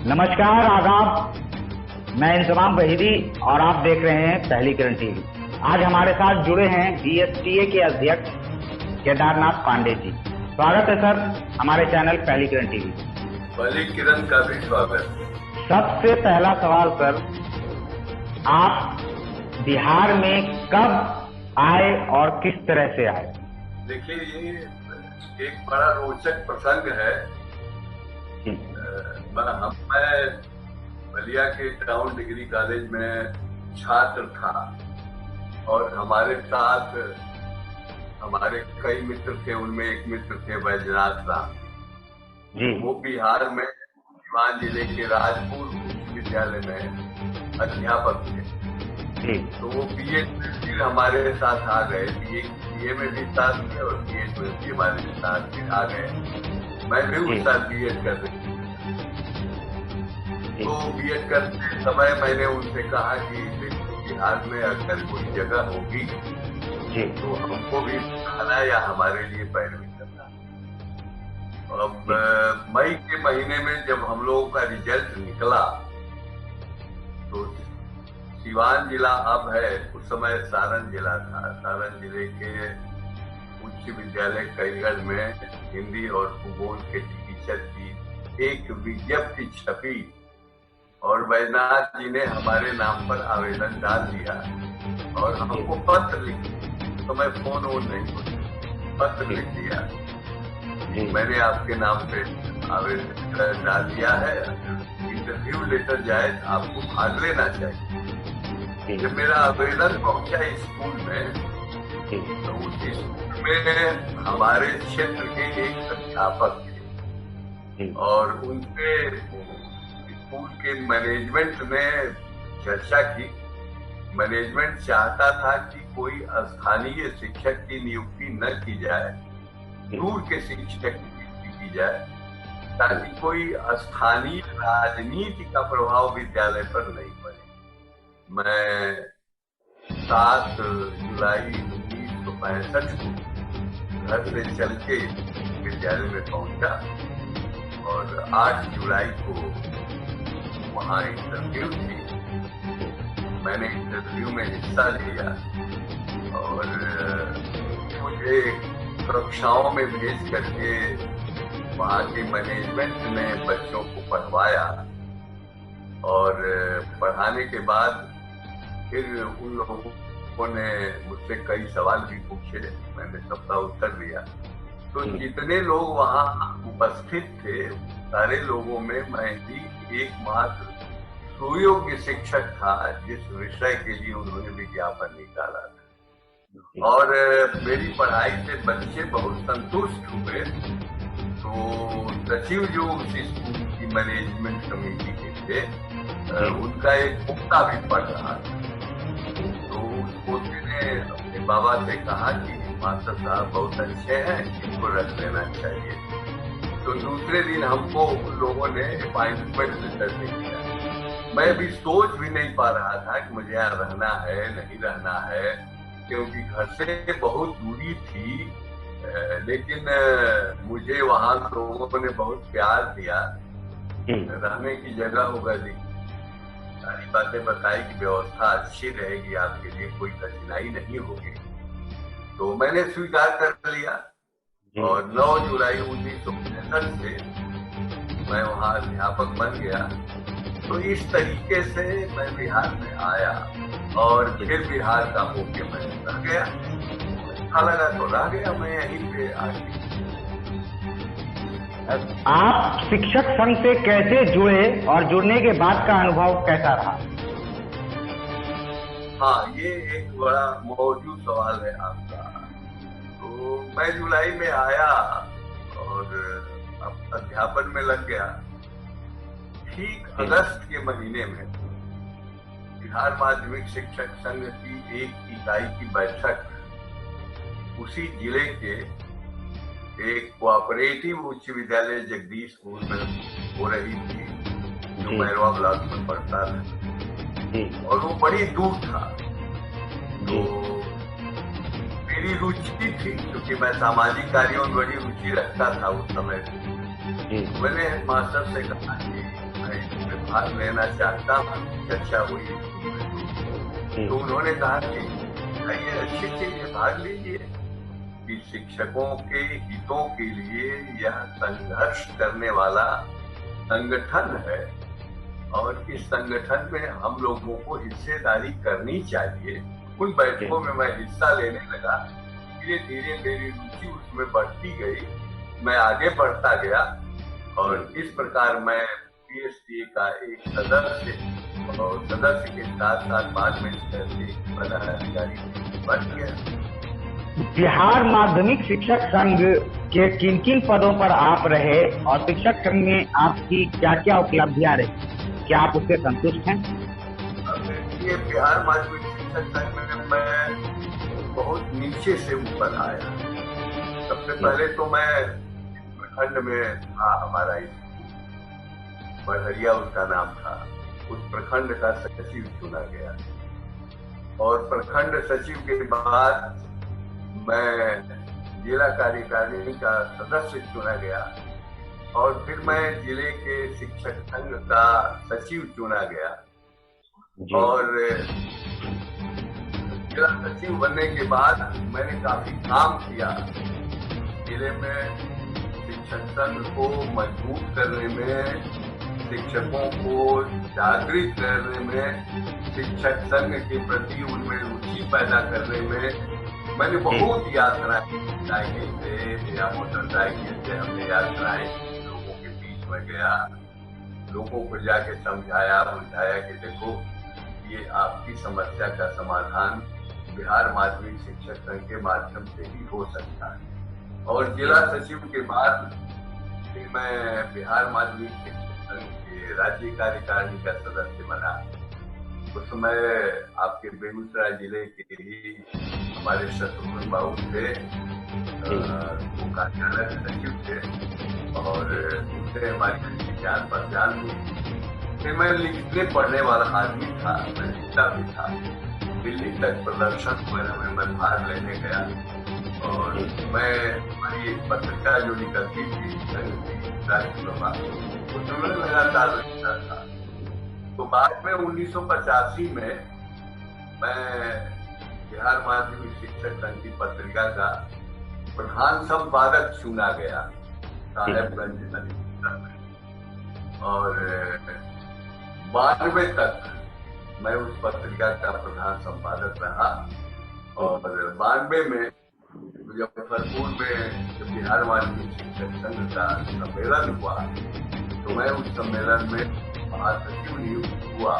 नमस्कार, आदाब। मैं इंतजाम वहीदी और आप देख रहे हैं पहली किरण टीवी। आज हमारे साथ जुड़े हैं बीएसटीए के अध्यक्ष केदारनाथ पांडे जी। स्वागत है सर हमारे चैनल पहली किरण टीवी। पहली किरण का भी स्वागत। सबसे पहला सवाल सर, आप बिहार में कब आए और किस तरह से आए? देखिए, ये एक बड़ा रोचक प्रसंग है। मैं बलिया के टाउन डिग्री कॉलेज में छात्र था और हमारे साथ हमारे कई मित्र थे। उनमें एक मित्र थे बैजनाथ राम जी। वो बिहार में सीवान जिले के राजपुर विश्वविद्यालय में अध्यापक थे। तो वो बीए में फिर हमारे साथ आ गए। बीए में भी साथ थे और बीए में भी हमारे साथ फिर आ गए। मैं भी उस साथ बीएड कर रही थी। तो बीएड करते समय मैंने उनसे कहा कि बिहार में अगर कोई जगह होगी तो हमको भी आना या हमारे लिए पैरवी करना। अब मई के महीने में जब हम लोगों का रिजल्ट निकला तो सीवान जिला अब है, उस समय सारण जिला था। सारण जिले के उच्च विद्यालय कईगढ़ में हिंदी और भूगोल के टीचर की एक विज्ञप्ति छपी और बैजनाथ जी ने हमारे नाम पर आवेदन डाल दिया और हमको पत्र लिख, तो मैं फोन नहीं होता, पत्र लिख दिया। मैंने आपके नाम पे आवेदन डाल दिया है, इंटरव्यू लेटर जाए आपको भाग लेना चाहिए। जब मेरा आवेदन पहुंचा स्कूल में तो उस स्कूल में हमारे क्षेत्र के एक अध्यापक थे और उनके स्कूल के मैनेजमेंट ने चर्चा की। मैनेजमेंट चाहता था कि कोई स्थानीय शिक्षक की नियुक्ति न की जाए, दूर के शिक्षक की नियुक्ति की जाए ताकि कोई स्थानीय राजनीति का प्रभाव विद्यालय पर नहीं पड़े। मैं 7 जुलाई 1965 को घर से चल के विद्यालय में पहुंचा और 8 जुलाई को वहाँ इंटरव्यू थी। मैंने इंटरव्यू में हिस्सा लिया और मुझे कक्षाओं में भेज करके वहाँ के मैनेजमेंट ने बच्चों को पढ़वाया और पढ़ाने के बाद फिर उन लोगों ने मुझसे कई सवाल भी पूछे। मैंने सबका उत्तर दिया। तो जितने लोग वहाँ उपस्थित थे सारे लोगों में मैं भी एकमात्र सुयोग्य शिक्षक था जिस विषय के लिए उन्होंने विज्ञापन निकाला था और मेरी पढ़ाई से बच्चे बहुत संतुष्ट हुए। तो सचिव जो उस स्कूल की मैनेजमेंट कमेटी के थे उनका एक पोता भी पढ़ रहा था। तो उस पोते ने अपने बाबा से कहा कि मास्टर साहब बहुत अच्छे हैं, इनको रख लेना चाहिए। तो दूसरे दिन हमको उन लोगों ने अपॉइंटमेंट लेटर दे दिया। मैं भी सोच भी नहीं पा रहा था कि मुझे यहाँ रहना है नहीं रहना है, क्योंकि घर से बहुत दूरी थी। लेकिन मुझे वहाँ लोगों ने बहुत प्यार दिया। रहने की जगह होगा जी, सारी बातें बताई कि व्यवस्था अच्छी रहेगी, आपके लिए कोई कठिनाई नहीं होगी। तो मैंने स्वीकार कर लिया और 9 जुलाई 1965 से मैं वहाँ अध्यापक बन गया। तो इस तरीके से मैं बिहार में आया और फिर बिहार का होके मैं रह गया। अच्छा लगा तो रह गया मैं यहीं पे आके। आप शिक्षक संघ से कैसे जुड़े और जुड़ने के बाद का अनुभव कैसा रहा? हाँ, ये एक बड़ा मौजूद सवाल है आपका। तो मैं जुलाई में आया और अध्यापन में लग गया। ठीक अगस्त के महीने में बिहार माध्यमिक शिक्षक संघ की एक इकाई की बैठक उसी जिले के एक कोऑपरेटिव उच्च विद्यालय जगदीशपुर में हो रही थी, जो मैरवा ब्लॉक में पड़ता था और वो बड़ी दूर था। तो मेरी रुचि थी, क्योंकि मैं सामाजिक कार्यों में बड़ी रुचि रखता था उस समय। मैंने मास्टर से कहा कि मैं इसमें भाग लेना चाहता हूँ, चर्चा हुई। तो उन्होंने कहा कि ये अच्छी चीज है, भाग लीजिए, कि शिक्षकों के हितों के लिए यह संघर्ष करने वाला संगठन है और इस संगठन में हम लोगों को हिस्सेदारी करनी चाहिए। उन बैठकों में मैं हिस्सा लेने लगा। धीरे धीरे मेरी रुचि उसमें बढ़ती गई, मैं आगे बढ़ता गया और इस प्रकार मैं पीएसटीए का एक सदस्य और सदस्य के साथ साथ बाद में पदाधिकारी बन गया। बिहार माध्यमिक शिक्षक संघ के किन किन पदों पर आप रहे और शिक्षक संघ में आपकी क्या क्या उपलब्धियां रही, क्या आप उससे संतुष्ट हैं? ये बिहार माध्यमिक शिक्षक संघ में मैं बहुत नीचे से ऊपर आया। सबसे पहले तो मैं प्रखंड में था, हमारा बढ़िया उसका नाम था, उस प्रखंड का सचिव चुना गया और प्रखंड सचिव के बाद मैं जिला कार्यकारिणी का सदस्य चुना गया और फिर मैं जिले के शिक्षक संघ का सचिव चुना गया और जिला सचिव बनने के बाद मैंने काफी काम किया जिले में। शिक्षक संघ को मजबूत करने में, शिक्षकों को जागृत करने में, शिक्षक संघ के प्रति उनमें रुचि पैदा करने में मैंने बहुत यात्राएं की थे। या मोटरसाइकिल से हमने यात्राएं लोगों के बीच में गया, लोगों को जाके समझाया बुझाया कि देखो ये आपकी समस्या का समाधान बिहार माध्यमिक शिक्षक संघ के माध्यम से ही हो सकता है। और जिला सचिव के बाद फिर मैं बिहार माध्यमिक शिक्षक संघ के राज्य कार्यकारिणी का सदस्य बना। उस समय आपके बेगूसराय जिले के ही हमारे शत्रुघ्न बाबू थे, वो कार्यालय सचिव थे और उनसे हमारी जान पहचान हुई। फिर मैं लिखने पढ़ने वाला आदमी था, मैं लिखता भी था। दिल्ली तक प्रदर्शन में मैं भाग लेने गया और मैं हमारी पत्रिका जो निकलती थी राष्ट्रसभा, उसमें लगातार लिखता था। तो बाद में 1985 में मैं बिहार माध्यमिक शिक्षक संघ की पत्रिका का प्रधान संपादक चुना गया साहेबगंज में और 92 तक मैं उस पत्रिका का प्रधान संपादक रहा और 92 में मुजफ्फरपुर में जब बिहार माध्यमिक शिक्षक संघ का सम्मेलन हुआ तो मैं उस सम्मेलन में महासचिव नियुक्त हुआ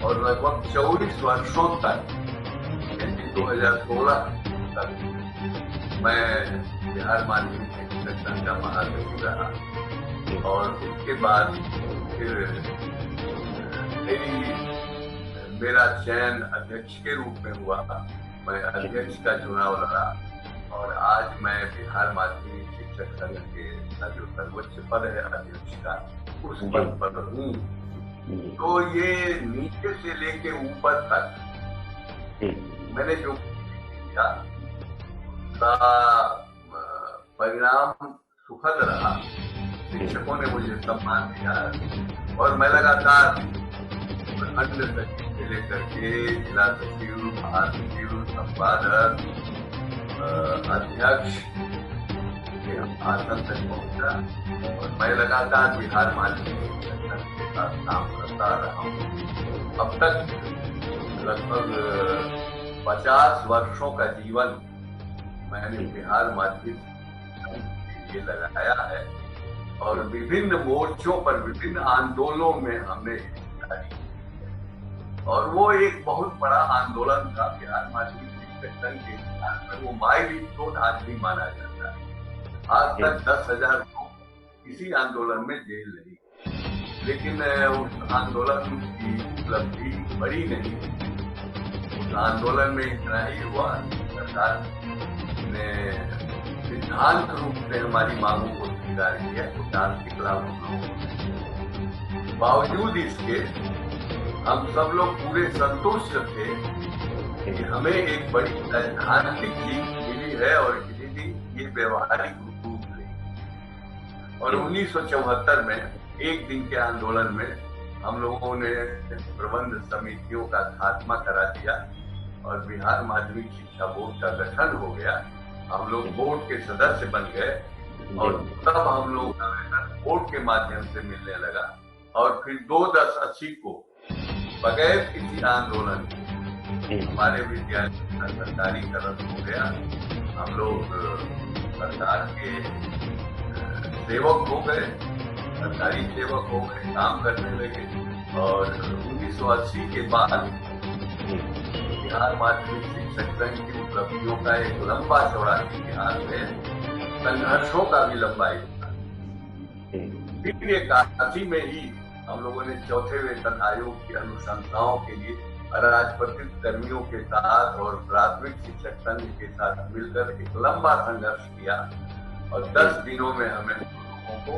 और लगभग 24 वर्षों तक, 2016 तक मैं बिहार माध्यमिक शिक्षक संघ का महासचिव रहा और उसके बाद फिर मेरा चयन अध्यक्ष के रूप में हुआ। मैं अध्यक्ष का चुनाव लड़ा और आज मैं बिहार माध्यमिक शिक्षक संघ के जो सर्वोच्च पद है अध्यक्ष का, उस पद पर हूँ। तो ये नीचे से लेके ऊपर तक मैंने जो किया उसका परिणाम सुखद रहा। शिक्षकों ने मुझे सम्मान दिया और मैं लगातार प्रखंड सचिव से लेकर के जिला सचिव, महासचिव, संपादक, अध्यक्ष के आसन तक पहुंचा और मैं लगातार बिहार माध्यमिक शिक्षक संघ के साथ काम करता रहा हूँ। अब तक लगभग 50 वर्षों का जीवन मैंने बिहार माध्यमिक के लिए लगाया है और विभिन्न मोर्चों पर, विभिन्न आंदोलनों में हमने हिस्सा लिया और वो एक बहुत बड़ा आंदोलन था बिहार माध्यमिक शिक्षक संघ के इतिहास में। वो माइलस्टोन आज भी माना जाता है। आज तक 10,000 लोग किसी आंदोलन में जेल नहीं, लेकिन उस आंदोलन की उपलब्धि बड़ी नहीं। उस आंदोलन में इतना ही हुआ, सरकार ने सिद्धांत रूप से हमारी मांगों को स्वीकार किया, सरकार के खिलाफ हम लोगों। बावजूद इसके हम सब लोग पूरे संतुष्ट थे कि हमें एक बड़ी सैद्धांतिक चीज मिली है और ये व्यवहारिक रूप ले। और 1974 में एक दिन के आंदोलन में हम लोगों ने प्रबंध समितियों का खात्मा करा दिया और बिहार माध्यमिक शिक्षा बोर्ड का गठन हो गया। हम लोग बोर्ड के सदस्य बन गए और तब हम लोगों का वेतन बोर्ड के माध्यम से मिलने लगा। और फिर 2/10/80 को बगैर किसी आंदोलन के हमारे विद्यालय का सरकारीकरण हो गया। हम लोग सरकार के सेवक हो गए, सरकारी सेवक हो गए, काम करने लगे। और 1980 के बाद बिहार माध्यमिक शिक्षक संघ की उपलब्धियों का एक लंबा चौड़ा इतिहास है, संघर्षों का भी लंबा इतिहास। फिर 81 में ही हम लोगों ने चौथे वेतन आयोग की अनुशंसाओं के लिए अराजपत्रित कर्मियों के साथ और प्राथमिक शिक्षक संघ के साथ मिलकर एक लंबा संघर्ष किया और 10 दिनों में हमें लोगों को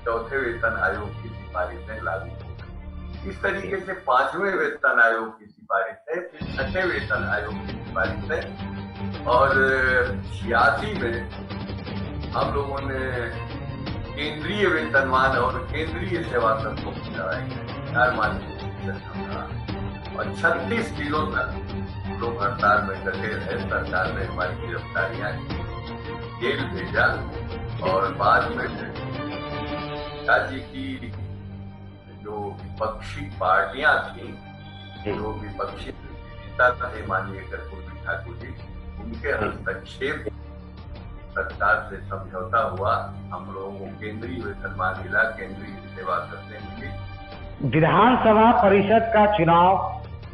चौथे वेतन आयोग की सिफारिशें लागू हो गई। इस तरीके से 5वें वेतन आयोग की सिफारिशें, फिर 6ठे वेतन आयोग की सिफारिशें और 86 में हम लोगों ने केंद्रीय वेतनमान और केंद्रीय सेवा तत्वों की लड़ाई बिहार माध्यमिक शिक्षक संघ और 36 दिनों तक लोग हड़ताल में डटे रहे। सरकार ने हमारी गिरफ्तारियां की, जेल भेजा और बाद में राज्य की जो विपक्षी पार्टियां थी, जो विपक्षी नेता थे माननीय कर्पूरी ठाकुर जी, उनके हस्तक्षेप सरकार से समझौता हुआ। हम लोगों को केंद्रीय वेतनमान मिला, केंद्रीय सेवा करने मिली। विधानसभा परिषद का चुनाव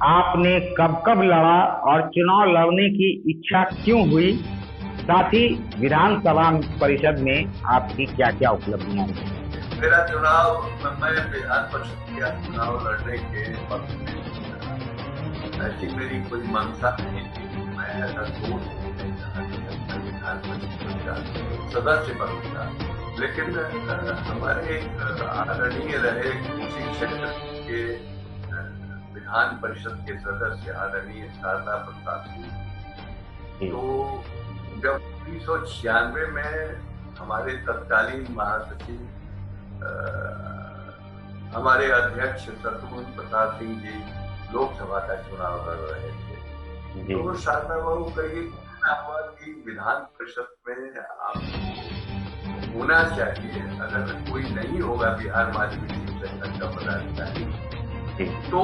आपने कब कब लड़ा और चुनाव लड़ने की इच्छा क्यों हुई? साथ ही विधानसभा परिषद में आपकी क्या क्या उपलब्धियां हैं? मेरा चुनाव, मैं विधान परिषद का चुनाव लड़ने के वक्त में ऐसी मेरी कोई मंशा नहीं थी। मैं ऐसा सोच नहीं रहा कि विधान परिषद का सदस्य बनूंगा, लेकिन हमारे आदरणीय रहे उसी क्षेत्र के विधान परिषद के सदस्य आदरणीय शारदा प्रसाद जी, तो जब 1996 में हमारे तत्कालीन महासचिव हमारे अध्यक्ष शत्रुघ्न प्रसाद सिंह जी लोकसभा का चुनाव लड़ रहे थे, तो शारदा बाबू का ये कहना हुआ कि विधान परिषद में आप होना चाहिए। अगर कोई नहीं होगा बिहार माध्यमिक शिक्षक संघ का पदाधिकारी, तो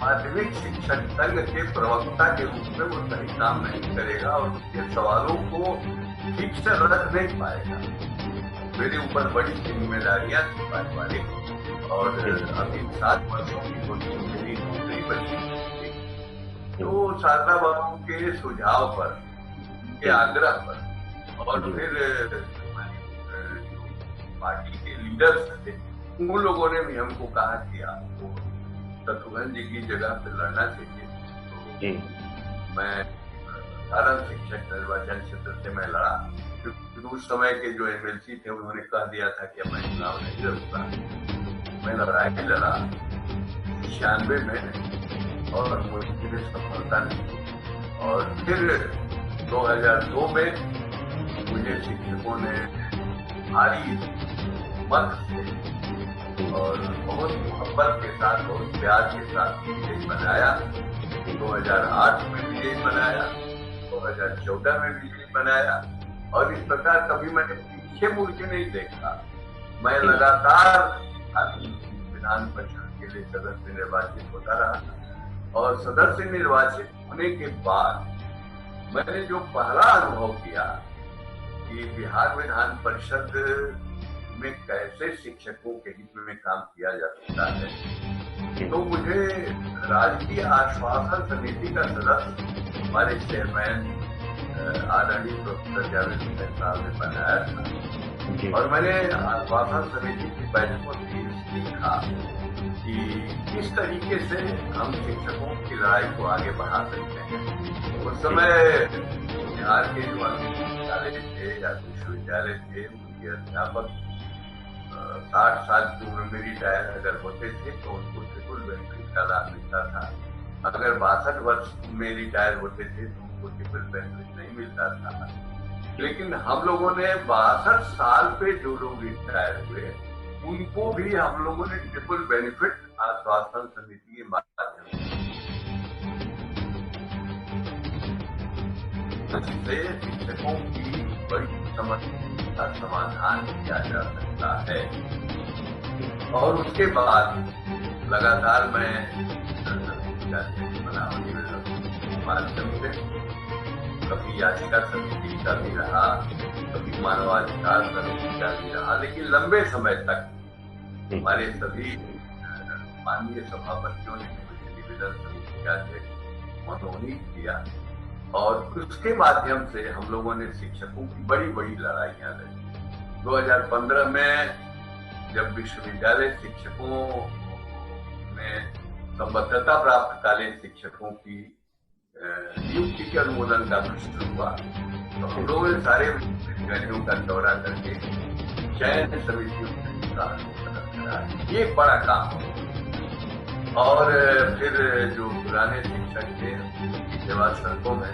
माध्यमिक शिक्षक संघ के प्रवक्ता के रूप में वो सही काम नहीं करेगा और उसके सवालों को ठीक से रख नहीं पाएगा। मेरे ऊपर बड़ी जिम्मेदारियां थी पारिवारिक, और अभी 7 वर्षों की मेरी नौकरी बची थी। तो शारदा बाबू के सुझाव पर, के आग्रह पर, और फिर पार्टी के लीडर्स थे, उन लोगों ने भी हमको कहा कि आपको शत्रुघ्न जी की जगह पे लड़ना चाहिए। तो मैं सारण शिक्षक निर्वाचन क्षेत्र से मैं लड़ा, क्योंकि उस समय के जो एमएलसी थे उन्होंने कह दिया था कि मैं चुनाव नहीं लड़ूंगा। मैं लड़ाई लड़ा 96 में और मुझे सफलता नहीं। और फिर 2002 में मुझे शिक्षकों ने भारी मत से और बहुत मोहब्बत के साथ, बहुत प्यार के साथ विजयी बनाया। 2008 में विजयी बनाया, 2014 में विजयी बनाया, और इस प्रकार कभी मैंने पीछे मुड़ के नहीं देखा। मैं लगातार विधान परिषद के लिए सदस्य निर्वाचित होता रहा, और सदस्य निर्वाचित होने के बाद मैंने जो पहला अनुभव किया कि बिहार विधान परिषद में कैसे शिक्षकों के हित में काम किया जा सकता है, तो मुझे राजकीय आश्वासन समिति का सदस्य हमारे चेयरमैन आदरणीय प्रोफेसर जावेद हुसैन साहब ने बनाया था। और मैंने आश्वासन समिति की बैठकों से सीखा कि किस तरीके से हम शिक्षकों की लड़ाई को आगे बढ़ा सकते हैं। उस समय बिहार के जो विद्यालय थे या विश्वविद्यालय थे, उनके अध्यापक 60 साल की उम्र में रिटायर अगर होते थे तो उनको ट्रिपल बेनिफिट का लाभ मिलता था। अगर 62 वर्ष में रिटायर होते थे तो उनको ट्रिपल बेनिफिट नहीं मिलता था। लेकिन हम लोगों ने 62 साल पे जो लोग रिटायर हुए उनको भी हम लोगों ने ट्रिपल बेनिफिट आश्वासन समिति के माध्यम से शिक्षकों की बड़ी समस्या का समाधान किया जा सकता है। और उसके बाद लगातार मैं माध्यम से कभी याचिका समिति का भी रहा, कभी मानवाधिकार समिति का भी रहा, लेकिन लंबे समय तक हमारे सभी माननीय सभापतियों ने निवेदन समिति का मनोनीत किया और उसके माध्यम से हम लोगों ने शिक्षकों की बड़ी बड़ी लड़ाइयां लड़ी। 2015 में जब विश्वविद्यालय शिक्षकों में संबद्धता प्राप्त कालीन शिक्षकों की नियुक्ति के अनुमोदन का प्रश्न हुआ, तो हम लोगों ने सारे विद्यालयों का दौरा करके चयन समितियों का अनुमोदन करा। ये एक बड़ा काम हो। और फिर जो पुराने शिक्षक थे उनकी सेवा सड़कों में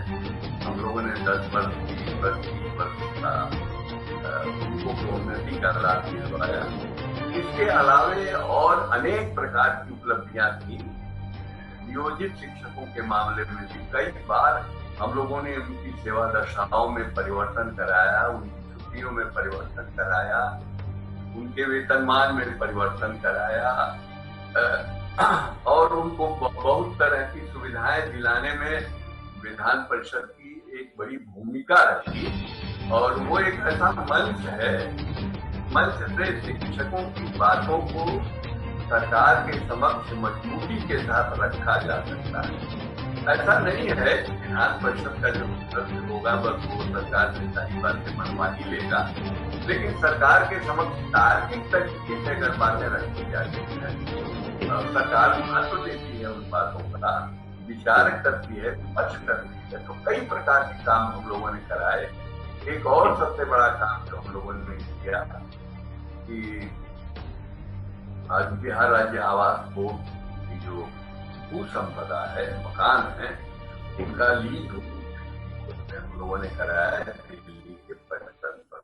हम लोगों ने 10 वर्ष 20 वर्ष 30 वर्ष का उनको प्रोन्नति का लाभ दिलवाया। इसके अलावे और अनेक प्रकार की उपलब्धियां थी। नियोजित शिक्षकों के मामले में भी कई बार हम लोगों ने उनकी सेवा दशाओं में परिवर्तन कराया, उनकी छुट्टियों में परिवर्तन कराया, उनके वेतनमान में परिवर्तन कराया और उनको बहुत तरह की सुविधाएं दिलाने में विधान परिषद की एक बड़ी भूमिका रही। और वो एक ऐसा मंच है, मंच से शिक्षकों की बातों को सरकार के समक्ष मजबूती के साथ रखा जा सकता है। ऐसा नहीं है कि विधान परिषद का जो सदस्य होगा बस वो सरकार से सारी बातें मनवा ही लेगा, लेकिन सरकार के समक्ष तार्किक तरीके से अगर बातें रखी जाती है, सरकार महत्व देती है, उन बातों का विचार करती है, विमर्श करती है, तो कई प्रकार के काम हम लोगों ने कराए। एक और सबसे बड़ा काम जो हम लोगों ने किया कि आज बिहार राज्य आवास बोर्ड की जो भू संपदा है, मकान है, उनका लीज हम लोगों ने कराया है दिल्ली के पर्यटन पर।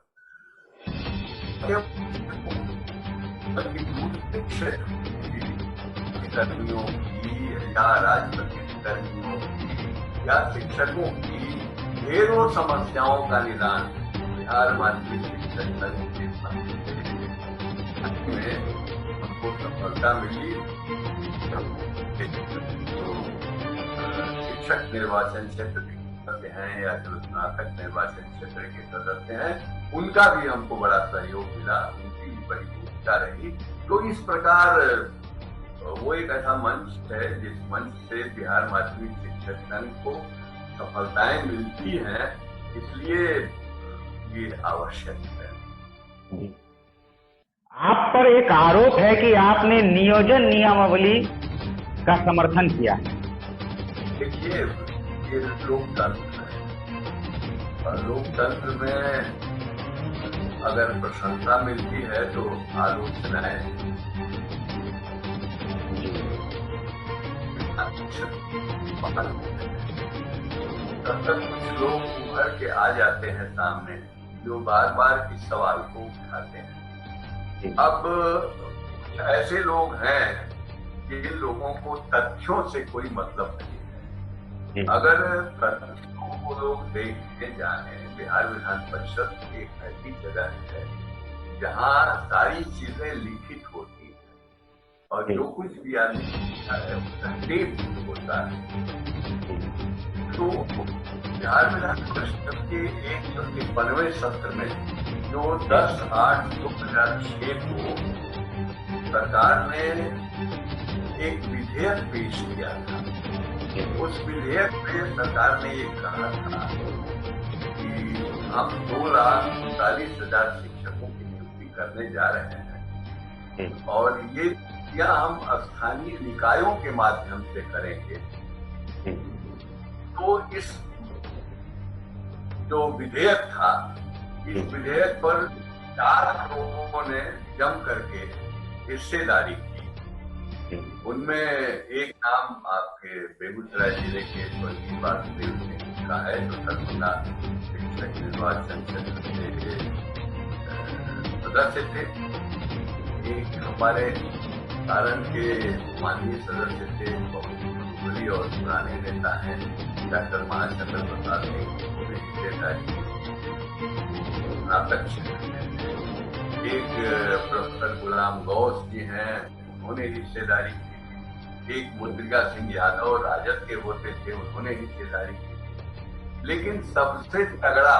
कर्मियों की या राजनीतिक कर्मियों की या शिक्षकों की ढेरों समस्याओं का निदान बिहार माध्यमिक शिक्षक संघ में हमको सफलता मिली। तो शिक्षक निर्वाचन क्षेत्र के सदस्य हैं या जो स्नातक निर्वाचन क्षेत्र के सदस्य हैं, उनका भी हमको बड़ा सहयोग मिला, उनकी भी बड़ी भूमिका रही। तो इस प्रकार वो एक ऐसा मंच है जिस मंच से बिहार माध्यमिक शिक्षक संघ को सफलताएं मिलती हैं, इसलिए ये आवश्यक है। आप पर एक आरोप है कि आपने नियोजन नियमावली का समर्थन किया। देखिए, ये लोकतंत्र है और लोकतंत्र में अगर प्रशंसा मिलती है तो आलोचनाएं तब तक कुछ लोग उभर के आ जाते हैं सामने जो बार बार इस सवाल को उठाते हैं। अब कुछ ऐसे लोग हैं जिन लोगों को तथ्यों से कोई मतलब नहीं है। अगर तथ्यों को लोग देखने जाने, बिहार विधान परिषद एक ऐसी जगह है जहाँ सारी चीजें लिखित होती हैं और जो कुछ भी आदमी लिखता है उसका टेप होता है। तो बिहार विधान परिषद के 193वें सत्र में जो 10/8/2006 को सरकार ने एक विधेयक पेश किया था, उस विधेयक में सरकार ने ये कहा था कि हम 2,39,000 शिक्षकों की नियुक्ति करने जा रहे हैं और ये या हम स्थानीय निकायों के माध्यम से करेंगे। तो इस जो विधेयक था, इस विधेयक पर 4 लोगों ने जम करके हिस्सेदारी की। उनमें एक नाम आपके बेगूसराय जिले के स्वर्गीय वासुदेव सिंह का है जो सरगुना शिक्षक निर्वाचन क्षेत्र के सदस्य थे। एक हमारे सारण के माननीय सदस्य थे, बहुत बड़ी और पुराने नेता हैं डॉक्टर महाचंद्र प्रसाद ने हिस्सेदारी स्नातक एक प्रोफेसर गुलाम गौस जी हैं, उन्होंने हिस्सेदारी की। एक मुद्रिका सिंह यादव राजद के होते थे, उन्होंने हिस्सेदारी की। लेकिन सबसे तगड़ा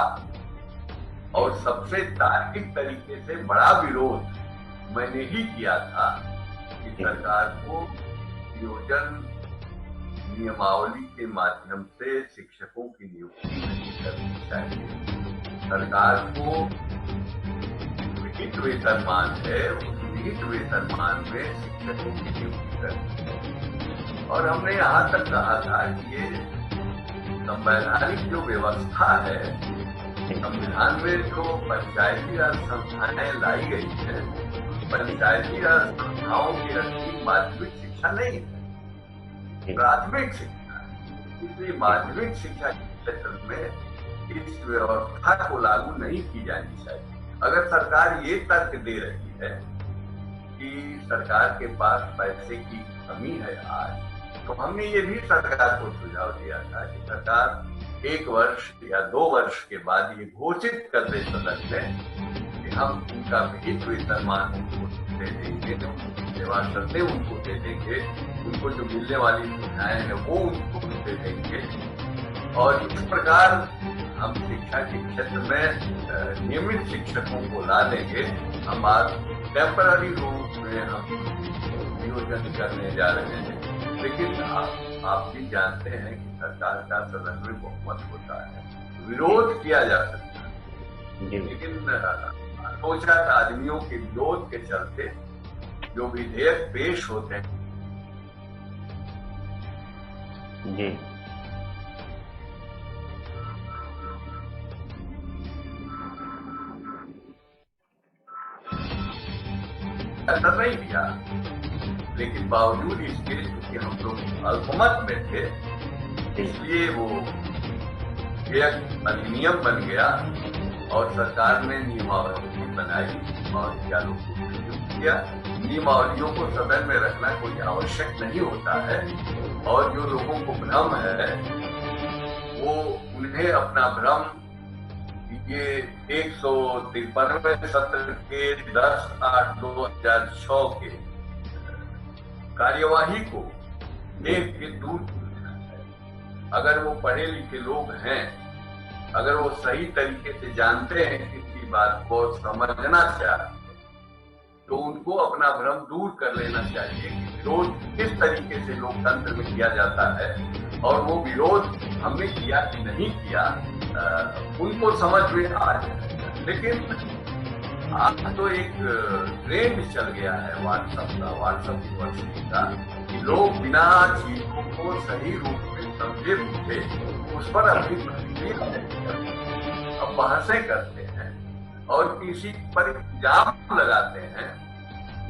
और सबसे तार्किक तरीके से बड़ा विरोध मैंने ही किया था कि सरकार को नियोजन नियमावली के माध्यम से शिक्षकों की नियुक्ति नहीं करनी चाहिए। सरकार को विहित वेतनमान है, उस विहित वेतनमान में शिक्षकों की नियुक्ति करनी। और हमने यहाँ तक कहा था कि ये संवैधानिक जो व्यवस्था है, संविधान में जो पंचायती राज संस्थाएं लाई गई है, पंचायती राज संस्थाओं की अधीन माध्यमिक शिक्षा नहीं है, प्राथमिक शिक्षा। इसलिए माध्यमिक शिक्षा के क्षेत्र में इस व्यवस्था को लागू नहीं की जानी चाहिए। अगर सरकार ये तर्क दे रही है कि सरकार के पास पैसे की कमी है आज, तो हमने ये भी सरकार को सुझाव दिया था कि सरकार 1 वर्ष या 2 वर्ष के बाद ये घोषित कर दे सदन में कि हम उनका विहित वेतनमान उनको दे देंगे, उनकी सेवा शर्तें उनको दे देंगे, उनको जो मिलने वाली सुविधाएं हैं वो उनको दे देंगे। और इस प्रकार हम शिक्षा के क्षेत्र में नियमित शिक्षकों को ला देंगे। हम आज टेम्पररी रूप में हम नियोजन करने जा रहे हैं। लेकिन आप भी जानते हैं कि सरकार का सदन में बहुमत होता है, विरोध किया जा सकता है, लेकिन अनोचात आदमियों के विरोध के चलते जो विधेयक पेश होते हैं जी असर नहीं किया। लेकिन बावजूद इसके क्योंकि हम लोग अल्पमत में थे, इसलिए वो एक अधिनियम बन गया और सरकार ने नियमावली बनाई और चालू किया। नियमावलियों को सदन में रखना कोई आवश्यक नहीं होता है, और जो लोगों को भ्रम है वो उन्हें अपना भ्रम ये 153वें सत्र के 10/8/2006 के कार्यवाही को देख के दूर। अगर वो पढ़े लिखे लोग हैं, अगर वो सही तरीके से जानते हैं किसी बात को समझना चाहते हैं, तो उनको अपना भ्रम दूर कर लेना चाहिए कि विरोध किस तरीके से लोकतंत्र में किया जाता है और वो विरोध हमने किया कि नहीं किया उनको समझ में आ जाए। लेकिन आज तो एक ट्रेंड चल गया है व्हाट्सएप यूनिवर्सिटी का कि लोग बिना चीजों को सही रूप में समझे बूझे उस पर अपनी प्रतिक्रिया अब बहसें करते हैं और किसी पर इल्जाम लगाते हैं।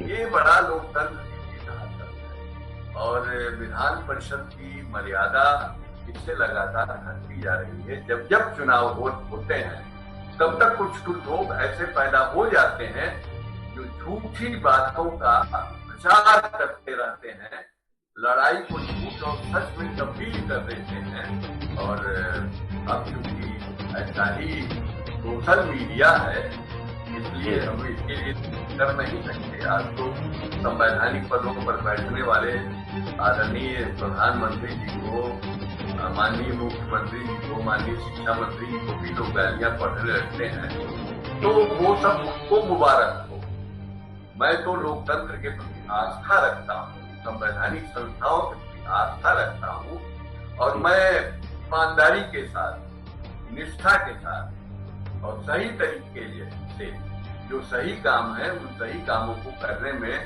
ये बड़ा लोकतंत्र की ढांचा है और विधान परिषद की मर्यादा इससे लगातार घटती जा रही है। जब जब चुनाव होते हैं तब तक कुछ लोग ऐसे पैदा हो जाते हैं जो झूठी बातों का प्रचार करते रहते हैं, लड़ाई को झूठ और सच में तब्दील कर देते हैं। और अब चूंकि ऐसा ही सोशल मीडिया है, इसलिए हम इसके लिए कर नहीं सकते। आज तो संवैधानिक पदों पर बैठने वाले आदरणीय प्रधानमंत्री जी को, माननीय मुख्यमंत्री जी को, माननीय शिक्षा मंत्री जी को भी लोग गालियां पढ़ने लगते हैं, तो वो सब उनको मुबारक हो। मैं तो लोकतंत्र के प्रति आस्था रखता हूँ, संवैधानिक संस्थाओं के प्रति आस्था रखता हूँ, और मैं ईमानदारी के साथ, निष्ठा के साथ और सही तरीके से जो सही काम है उन सही कामों को करने में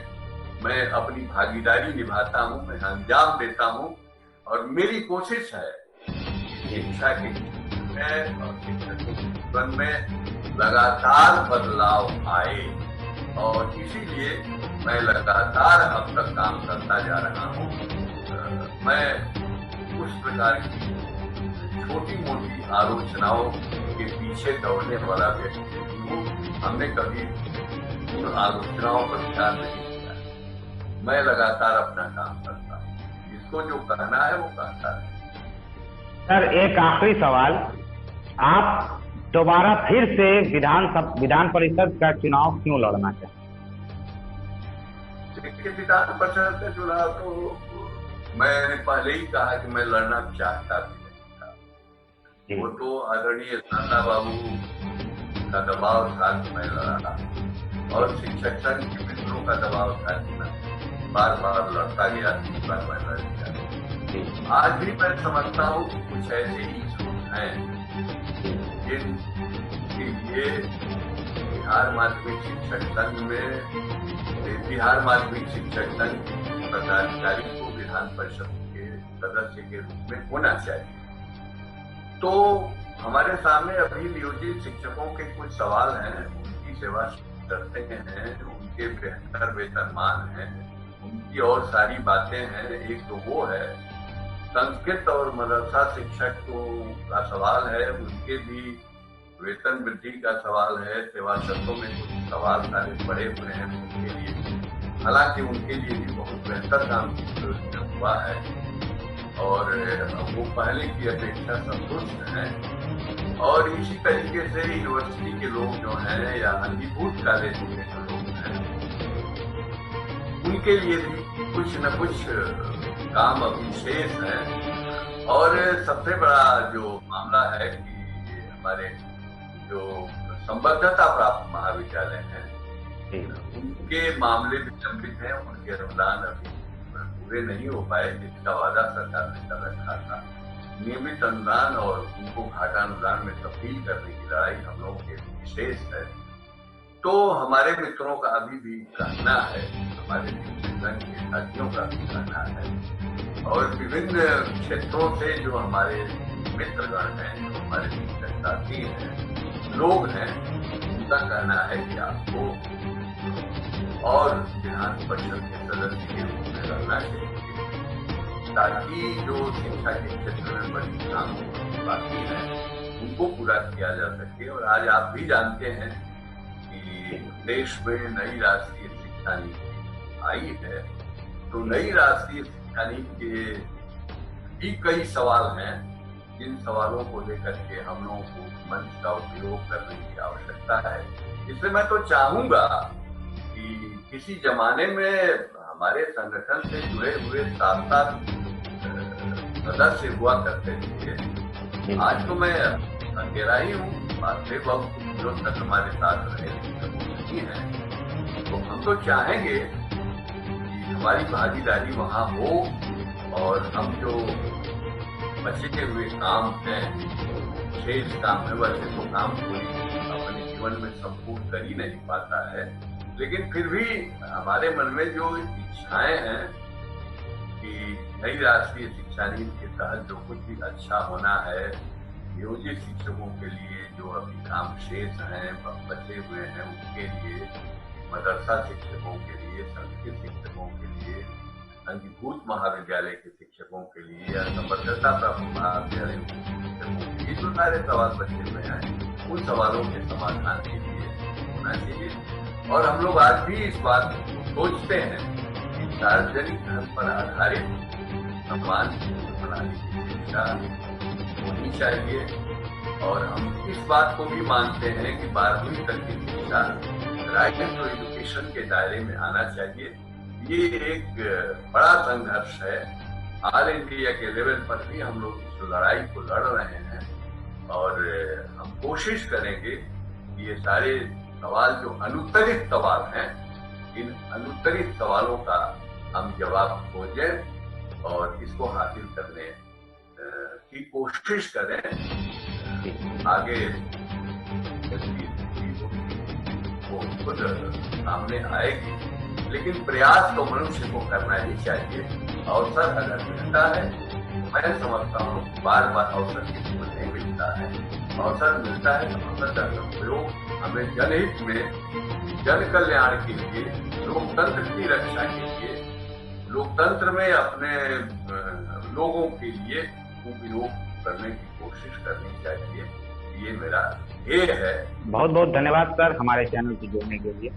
मैं अपनी भागीदारी निभाता हूँ, मैं अंजाम देता हूँ। और मेरी कोशिश है शिक्षा के में और शिक्षकों के जीवन में लगातार बदलाव आए, और इसीलिए मैं लगातार अब तक काम करता जा रहा हूँ। मैं उस प्रकार की छोटी मोटी आलोचनाओं के पीछे दौड़ने वाला व्यक्ति हूँ। हमने कभी आलोचनाओं पर ध्यान नहीं दिया है। मैं लगातार अपना काम करता हूँ, जिसको जो कहना है वो कहता है। सर एक आखिरी सवाल, आप दोबारा फिर से विधान परिषद का चुनाव क्यों लड़ना चाहते? देखिए, विधान परिषद का चुनाव तो मैंने पहले ही कहा कि मैं लड़ना चाहता भी नहीं था। वो तो आदरणीय नाना बाबू का दबाव था कि मैं लड़ा, और शिक्षक संघ के मित्रों का दबाव था कि मैं बार बार लड़ता गया, 3 बार मैं लड़ गया। आज भी मैं समझता हूँ कि कुछ ऐसे इशू हैं जिनके लिए बिहार माध्यमिक शिक्षक संघ में, बिहार माध्यमिक शिक्षक संघ के पदाधिकारी को विधान परिषद के सदस्य के रूप में होना चाहिए। तो हमारे सामने अभी नियोजित शिक्षकों के कुछ सवाल हैं, उनकी सेवा करते हैं, उनके बेहतर वेतनमान हैं, उनकी और सारी बातें हैं। एक तो वो है, संस्कृत और मदरसा शिक्षकों का सवाल है, उनके भी वेतन वृद्धि का सवाल है, सेवा शर्तों में कुछ सवाल सारे पड़े हुए हैं उनके लिए। हालांकि उनके लिए भी बहुत बेहतर काम हुआ है और वो पहले की अपेक्षा संतुष्ट हैं। और इसी तरीके से यूनिवर्सिटी के लोग जो हैं या अंगीभूत कॉलेज के जो लोग हैं, उनके लिए भी कुछ न कुछ काम अभी शेष है। और सबसे बड़ा जो मामला है कि हमारे जो संबद्धता प्राप्त महाविद्यालय हैं, उनके मामले भी लंबित हैं, उनके अनुदान अभी पूरे नहीं हो पाए, जिसका वादा सरकार ने कर रखा था। नियमित अनुदान और उनको घाटा अनुदान में तब्दील करने की लड़ाई हम लोगों के विशेष है। तो हमारे मित्रों का अभी भी कहना है, हमारे शिक्षक संघ के साथियों का भी कहना है, और विभिन्न क्षेत्रों से जो हमारे मित्रगण हैं, जो हमारे शिक्षक साथी हैं, लोग हैं, उनका कहना है कि आपको और विधान परिषद के सदस्य के रूप में लड़ना चाहिए, ताकि जो शिक्षा के क्षेत्र में बड़ी काम बाकी है उनको पूरा किया जा सके। और आज आप भी जानते हैं कि देश में नई राष्ट्रीय शिक्षा नीति आई है, तो नई राष्ट्रीय शिक्षा नीति के भी कई सवाल हैं, जिन सवालों को लेकर के हम लोगों को मंच का उपयोग करने की आवश्यकता है। इसलिए मैं तो चाहूंगा कि किसी जमाने में हमारे संगठन से जुड़े हुए 7 सदस्य हुआ करते थे। आज तो मैं अकेला ही हूँ, बातें बहुत जो तक हमारे साथ रहे नहीं है। तो हम तो चाहेंगे कि हमारी भागीदारी वहाँ हो और हम जो बचे हुए काम हैं, शेष काम है, वैसे तो काम कोई अपने जीवन में संपूर्ण कर ही नहीं पाता है, लेकिन फिर भी हमारे मन में जो इच्छाएं हैं कि नई राष्ट्रीय शिक्षा नीति के तहत जो कुछ भी अच्छा होना है, नियोजित शिक्षकों के लिए जो अभी काम शेष हैं, बचे हुए हैं, उनके लिए, मदरसा शिक्षकों के लिए, संस्कृत शिक्षकों के लिए, अंगीभूत महाविद्यालय के शिक्षकों के लिए या संबद्धता प्राप्त महाविद्यालय के शिक्षकों के लिए जो सारे सवाल बचे हुए हैं, उन सवालों के समाधान के लिए होना चाहिए। और हम लोग आज भी इस बात को सोचते हैं कि सार्वजनिक धर्म पर आधारित सम्मान प्रणाली की शिक्षा होनी चाहिए। और हम इस बात को भी मानते हैं कि 12वीं तक की शिक्षा राइट टू एजुकेशन के दायरे में आना चाहिए। ये एक बड़ा संघर्ष है। ऑल इंडिया के लेवल पर भी हम लोग इस लड़ाई को लड़ रहे हैं और हम कोशिश करेंगे कि ये सारे सवाल जो अनुत्तरित सवाल हैं, इन अनुत्तरित सवालों का हम जवाब खोजें और इसको हासिल करने की कोशिश करें। आगे वो खुद सामने आएगी, लेकिन प्रयास तो मनुष्य को करना ही चाहिए। अवसर अगर मिलता है, मैं समझता हूँ बार बार अवसर किसी को नहीं मिलता है, अवसर मिलता है तो अवसर का उपयोग हमें जनहित में, जन कल्याण के लिए, लोकतंत्र की रक्षा के लिए, लोकतंत्र में अपने लोगों के लिए उपयोग करने की कोशिश करनी चाहिए। ये मेरा ध्येय है। बहुत बहुत धन्यवाद सर हमारे चैनल से जुड़ने के लिए।